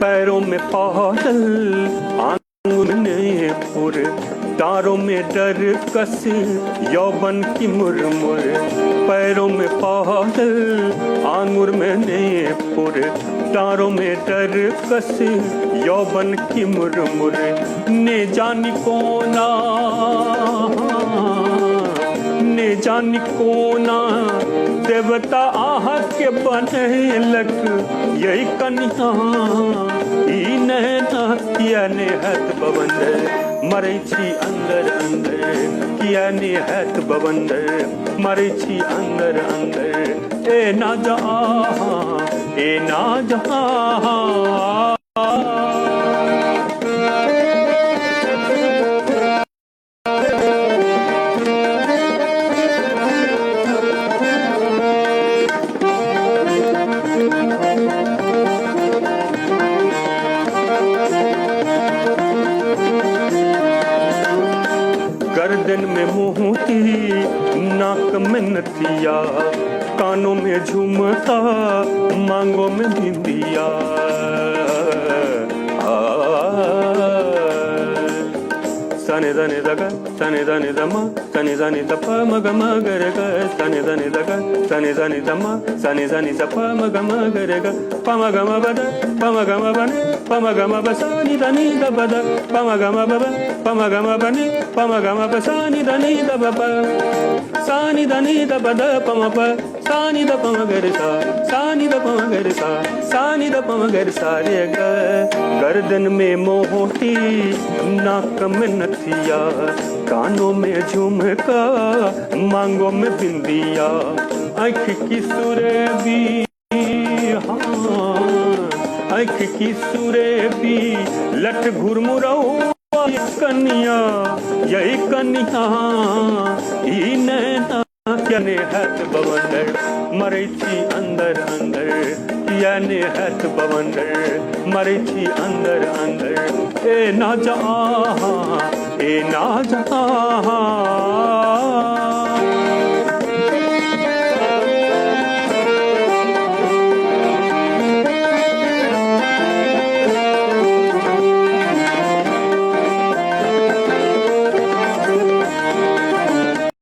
पैरों में पायल आंगन में पुर, डारों में डर कस यौवन की मुरमुर। पैरों में पायल आंगुर में पुर, डारों में डर कस यौवन की मुरमुर। ने जानी कोना ने जानी कोना देवता आह के बने लग, यही कन्या ई नैना किया ने हत बवंदर मरे छी अंदर अंदर, किया ने हत बवंदर मरे छी अंदर अंदर। ए ना जहाँ ए ना जहाँ गर्दन में मोती नाक में नथिया, कानों में झुमका मांगों में बिंदिया। सने दने दगा सने दने दमा सने दने दपा मग मगर ग, सने दने दगा सने दने दमा सने दने दपा मग मगर ग। पम गम बद पम गम बने पम गम बसानी दनी दबद, पम गम बब पम गम बने पम गम बसानी दनी दबप, सानी दनी दबद पम प सानी द पम गर सा, सानी द पम गर सा, सानी द पम गर सा रे ग। गर्दन में मोती नाक में नथिया, कानों में झुमका मांगों में बिंदिया। आँख की सुरेबी आँख की सुरेबी लट घुरमुराऊ कन्या, यही कन्या ई नैना क्या ने हत बवंदर मरे छी अंदर अंदर, किया ने हत बवंदर मरे छी अंदर अंदर। ए ना जहाँ ए ना जहाँ